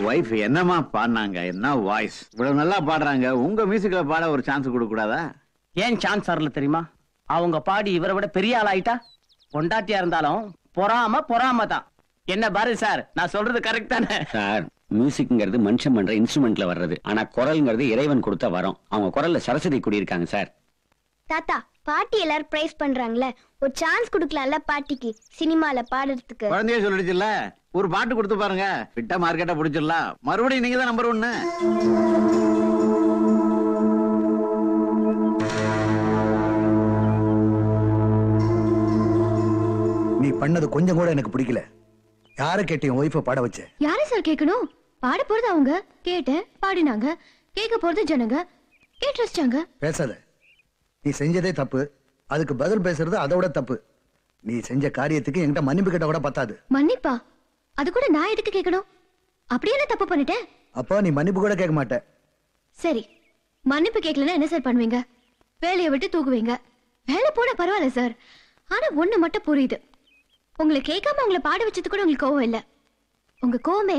Wife என்னமா பாடினாங்க, என்ன வாய்ஸ், இவ்வளவு நல்லா பாடுறாங்க. உங்க மியூசிக்ல பாட ஒரு சான்ஸ் கொடுக்க கூடாதா? ஏன் சான்ஸ் வரல தெரியுமா? அவங்க பாடி இவரை விட பெரிய ஆள் ஆயிட்டா. பொண்டாட்டியா இருந்தாலும் பொறாம தான். என்ன பாரு சார், நான் சொல்றது கரெக்ட் தானே சார்? மியூசிக்ங்கிறது மனுஷன் பண்ற இன்ஸ்ட்ருமெண்ட்ல வர்றது. ஆனா குரல்ங்கிறது இறைவன் கொடுத்த வரம். அவங்க குரல்ல சரஸ்வதி குடியிருக்காங்க சார். தாத்தா, பாட்டி எல்லாரும் பிரைஸ் பண்றாங்களே, ஒரு சான்ஸ் கொடுக்கலாம்ல பாட்டிக்கு சினிமால பாடுறதுக்கு. குழந்தைய சொல்லிடுச்சுல்ல, ஒரு பாட்டு கொடுத்து பாருங்க, விட்டா மார்க்கெட்டா பிடிச்சிடலாம். மறுபடியும் நீங்க தான் நம்பர் 1. நீ பண்ணது கொஞ்சம் கூட எனக்கு பிடிக்கல. யார கேட்டீங்க ஒய்ஃபை பாட வச்ச? யாரை சார் கேட்கணும்? பாட போறது அவங்க, கேட்டேன், பாடினாங்க. கேட்க போறது ஜனங்க, கேட்டு ரசிச்சாங்க. பேசாத. நீ செஞ்சதே தப்பு, அதுக்கு பதில் பேசுறது அதோட தப்பு. நீ செஞ்ச காரியத்துக்கு என்கிட்ட மன்னிப்பு கேட்ட கூட பத்தாது. மன்னிப்பா? அது கூட நான் எதுக்கு கேட்கணும்? அப்படியே நான் தப்பு பண்ணிட்டேன். அப்போ நீ மன்னிப்பு கூட கேட்க மாட்ட. சரி, மன்னிப்பு கேட்கலன்னா என்ன சார் பண்ணுவீங்க? வேலையை விட்டு தூக்குவீங்க. வேலை போனா பரவாயில்ல சார், ஆனா ஒண்ணு மட்டும் புரியுது. உங்களை கேட்காம உங்களை பாட வச்சது கூட உங்களுக்கு கோவம் இல்ல. உங்க கோவமே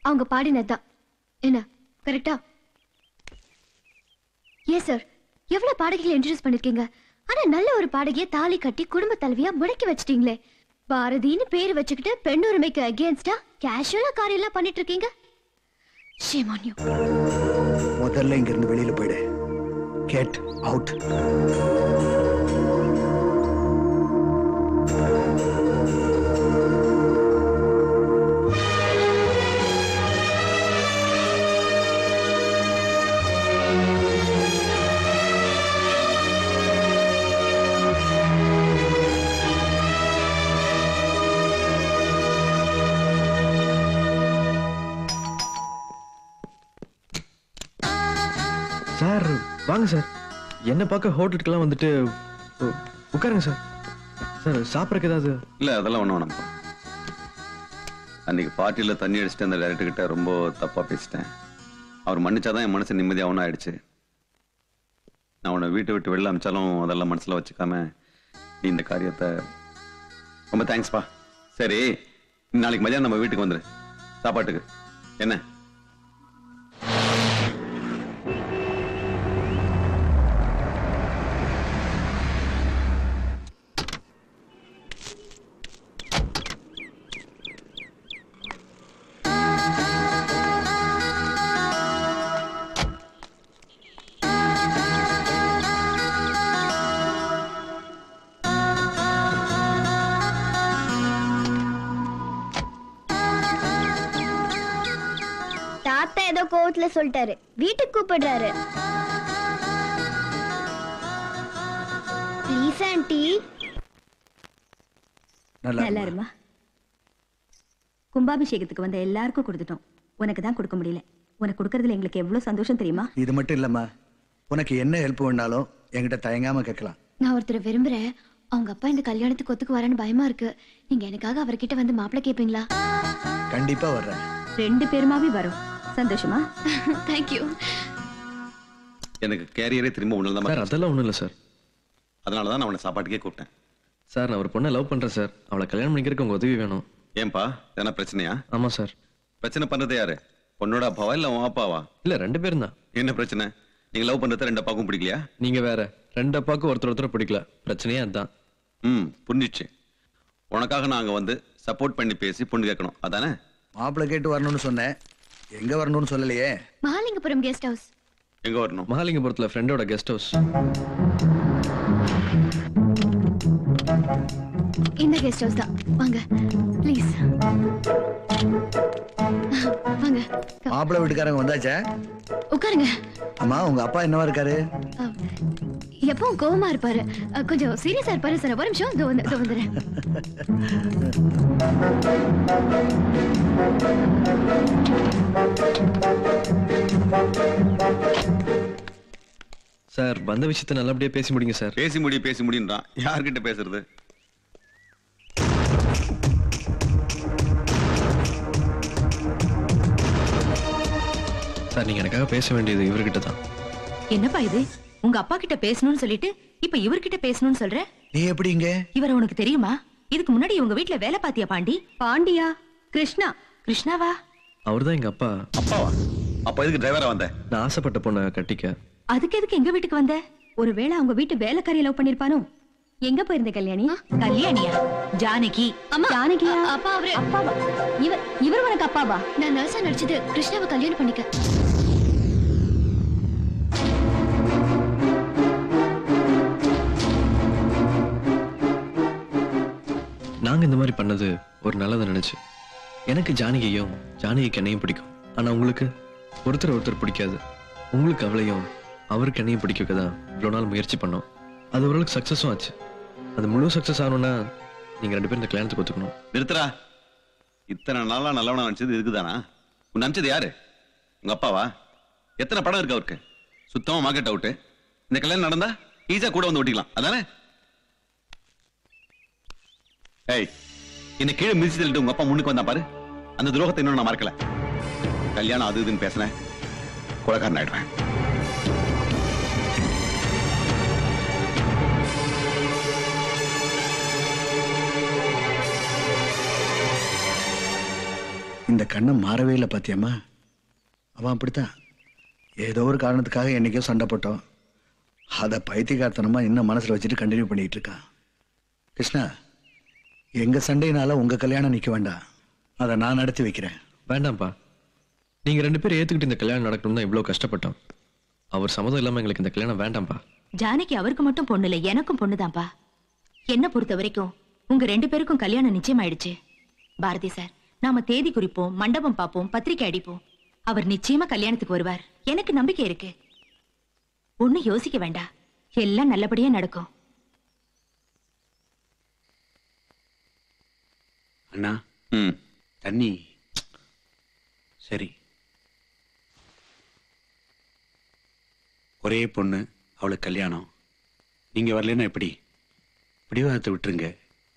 அவங்க பாடினதுதான். என்ன கரெக்டா? ஏ சார், எவ்வளவு பாடகிகளை இன்ட்ரோடியூஸ் பண்ணிருக்கீங்க, ஆனா நல்ல ஒரு பாடகிய தாலி கட்டி குடும்ப தலைவியா முடக்கி வச்சிட்டீங்களே. பாரதின்னு பேரு வச்சுக்கிட்டு பெண் உரிமைக்கு அகேன்ஸ்டா கேஷுவலா காரியம் எல்லாம் பண்ணிட்டு இருக்கீங்க. Shame on you. முதல்ல இங்க இருந்து வெளியில போயிடு. Get out. சார் வாங்க சார். என்ன பார்க்க ஹோட்டலுக்குலாம் வந்துட்டு உட்காருங்க சார். சார் சாப்பிட்றதுக்கு ஏதாவது? இல்லை, அதெல்லாம் ஒன்றும் வேணாம்ப்பா. அன்னைக்கு பார்ட்டியில் தண்ணி அடிச்சுட்டு அந்த டைரக்டர்கிட்ட ரொம்ப தப்பாக பேசிட்டேன். அவர் மன்னிச்சாதான் என் மனசு நிம்மதியாகவும் ஆயிடுச்சு. நான் உன்னை வீட்டை விட்டு வெளில அமிச்சாலும் அதெல்லாம் மனசில் வச்சுக்காம நீ இந்த காரியத்தை ரொம்ப தேங்க்ஸ்ப்பா. சரி, நாளைக்கு மதியானம் நம்ம வீட்டுக்கு வந்துடு சாப்பாட்டுக்கு. என்ன? கோவத்துல சொல்லிட்டாரு, வீட்டுக்கு கூப்பிடுறாரு. Please aunty. நல்லா இருமா. கும்பாபிஷேகத்துக்கு வந்த எல்லாருக்கும் கொடுத்துட்டோம், உனக்கு தான் கொடுக்க முடியல. உனக்கு கொடுக்கறதுல எங்களுக்கு எவ்வளவு சந்தோஷம் தெரியுமா? இது மட்டும் இல்லம்மா, உனக்கு என்ன ஹெல்ப் வேணாலும் என்கிட்ட தயங்காம கேட்கலாம். நான் ஒருத்தரை விரும்புறேன். அவங்க அப்பா இந்த கல்யாணத்துக்கு ஒத்துக்கு வரேன்னு பயமா இருக்கு. நீங்க எனக்காக அவர்கிட்ட வந்து மாப்பிள்ளை கேட்பீங்களா? கண்டிப்பா வர்றேன். 2 பேருமாவே வரும். சந்தோஷமா? Thank you. எனக்கு கேரியரே திரும்ப ஒண்ணு தான் சார். அதெல்லாம் ஒண்ணும் இல்ல சார். அதனால தான் நான் அவனை சாப்பாட்டுக்கே கூப்பிட்டேன். சார், நான் ஒரு பொண்ணை லவ் பண்றேன் சார். அவளை கல்யாணம் பண்ணிக்கிறதுக்கு உங்க உதவி வேணும். ஏன்பா, எதனா பிரச்சனையா? ஆமா சார். பிரச்சனை பண்றது யாரு? பொண்ணோட அப்பாவா இல்ல உன் அப்பாவா? இல்ல, 2 பேரும் தான். என்ன பிரச்சனை? நீங்க லவ் பண்றது 2 அப்பாவுக்கும் பிடிக்கலையா? நீங்க வேற. 2 அப்பாவுக்கும் ஒருத்தர் பிடிக்கல. பிரச்சனையே அதுதான். புரிஞ்சிச்சு. உனக்காக நாங்க வந்து சப்போர்ட் பண்ணி பேசி பொண்ணு கேட்கணும், அதானே? மாப்பிள்ளை கேட்டு வரணும்னு சொன்னேன், எங்க வரணும்னு சொல்லலையே. Mahalingapuram guest house. எங்க வரணும்? மகாலிங்கபுரத்துல ஃப்ரெண்டோட கெஸ்ட் ஹவுஸ். இந்த கெஸ்ட் ஹவுஸ் தான். வாங்க ப்ளீஸ் வாங்க. மாப்பிள்ளை வீட்டுக்காரங்க வந்தாச்சா? உட்காருங்க. அம்மா, உங்க அப்பா என்னவா இருக்காரு? எப்பவும் கோவமா இருப்பாரு, கொஞ்சம் சீரியஸா இருப்பாரு சார். ஒரு நிமிஷம், இதோ வந்துடுறேன். சார், வந்த விஷயத்தை நல்லபடியா பேசி முடிங்க சார். பேசி முடின்றான். யார்கிட்ட பேசுறது? சார், நீங்க எனக்காக பேச வேண்டியது இவர்கிட்ட தான். என்னப்பா இது? உங்க அப்பா கிட்ட பேசணும்னு சொல்லிட்டு இப்ப இவர்கிட்ட பேசணும்னு சொல்ற? நீ எப்படி இங்க? இவரை உனக்கு தெரியுமா? இதுக்கு முன்னாடி உங்க வீட்டுல வேலை பாத்தியா பாண்டி? பாண்டியா? கிருஷ்ணா? கிருஷ்ணாவா? அவர்தான் எங்க அப்பா. அப்பாவா? அப்ப எதுக்கு டிரைவரா வந்த? நான் ஆசைப்பட்ட பொண்ணை கட்டிக்க. அதுக்கு எதுக்கு எங்க வீட்டுக்கு வந்த? ஒருவேளை அவங்க வீட்டு வேலைக்காரியை லவ் பண்ணிருப்பானோ? எங்க போயிருந்த கல்யாணி? கல்யாணியா? ஜானகி. அம்மா ஜானகியா? அப்பா அவரு அப்பாவா? இவர் உனக்கு அப்பாவா? நான் நர்ஸா நடிச்சது கிருஷ்ணாவை கல்யாணம் பண்ணிக்க. நாங்க இந்த மாதிரி பண்ணது ஒரு நல்லதை நினைச்சு. எனக்கு ஜானகியையும் ஜானகிக்கு என்னையும் பிடிக்கும். ஆனா உங்களுக்கு ஒருத்தர் பிடிக்காது. உங்களுக்கு அவளையும் அவருக்கு என்னையும் பிடிக்க தான் இவ்வளவு நாள் முயற்சி பண்ணோம். அது ஓரளவுக்கு சக்சஸும் ஆச்சு. அது முழு சக்சஸ் ஆகணும்னா நீங்க 2 பேரும் இந்த கல்யாணத்துக்கு ஒத்துக்கணும். நிறுத்துறா. இத்தனை நாளா நல்லவனா நினைச்சது இருக்குதானா? உன் நினைச்சது யாரு? உங்க அப்பாவா? எத்தனை படம் இருக்கு அவருக்கு? சுத்தமா மார்க்கெட் அவுட். இந்த கல்யாணம் நடந்தா ஈஸியா கூட வந்து ஒட்டிக்கலாம் அதானே? ஏய், என்ன கீழே மிதிச்சு தள்ளிட்டு உங்க அப்பா முன்னுக்கு வந்தா பாரு. அந்த துரோகத்தை இன்னும் நான் மறக்கல. கல்யாணம் அது இதுன்னு பேசினேன், கொலைக்காரன் ஆயிடுவேன். இந்த கண்ணை மாறவே இல்லை பாத்தியம்மா. அவன் அப்படித்தான். ஏதோ ஒரு காரணத்துக்காக என்னைக்கோ சண்டை போட்டோம். அதை பைத்தியக்காரத்தனமா இன்னும் மனசுல வச்சுட்டு கண்டினியூ பண்ணிட்டு இருக்கான். கிருஷ்ணா, எங்க சண்டையினால உங்க கல்யாணம் நிக்க வேண்டாம். அதை நான் நடத்தி வைக்கிறேன். வேண்டாம்ப்பா, நீங்க 2 பேரும் ஏத்துக்கிட்டு இந்த கல்யாணம் நடக்கணும் தான் இவ்வளவு கஷ்டப்பட்டோம். அவர் சம்மதம் இல்லாம எங்களுக்கு இந்த கல்யாணம் வேண்டாம்ப்பா. ஜானகி அவருக்கு மட்டும் பொண்ணு இல்ல, எனக்கும் பொண்ணுதான்ப்பா. என்ன பொறுத்த வரைக்கும் உங்க 2 பேருக்கும் கல்யாணம் நிச்சயமாயிடுச்சு. பாரதி சார், நாம தேதி குறிப்போம், மண்டபம் பார்ப்போம், பத்திரிக்கை அடிப்போம். அவர் நிச்சயமா கல்யாணத்துக்கு வருவார். எனக்கு நம்பிக்கை இருக்கு. ஒண்ணு யோசிக்க வேண்டாம், எல்லாம் நல்லபடியா நடக்கும். அண்ணா, தண்ணி. சரி, ஒரே பொண்ணு, அவளுக்கு கல்யாணம். நீங்க வரலன்னா எப்படி? பிடிவாதத்தை விட்டுருங்க,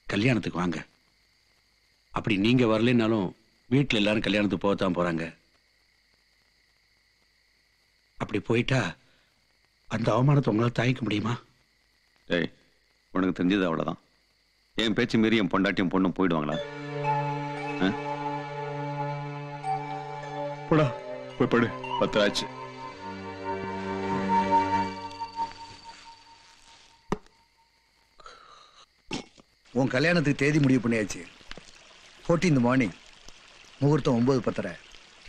கல்யாணத்துக்கு வாங்க. அப்படி நீங்க வரலனாலும் வீட்டுல எல்லாரும் கல்யாணத்துக்கு போகத்தான் போறாங்க. அப்படி போயிட்டா அந்த அவமானத்தை உங்களால் தாங்கிக்க முடியுமா? ஏய், உனக்கு தெரிஞ்சது அவ்வளவுதான். என் பேச்சு மீறி என் பொண்டாட்டியும் பொண்ணும் போயிடுவாங்களா? போடா, போய் படு. 10 ஆச்சு. உன் கல்யாணத்துக்கு தேதி முடிவு பண்ணியாச்சு. 14th மார்னிங், முகூர்த்தம் 9:10.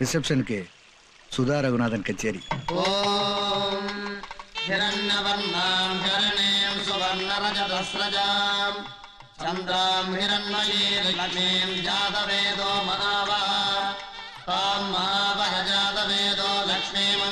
ரிசப்ஷனுக்கு சுதா ரகுநாதன் கச்சேரி. சந்திராம் ஹிரண்மயீம் லக்ஷ்மீம் ஜாதவேதோ மகாவா தாம் மகாவஹ ஜாதவேதோ லக்ஷ்மீம்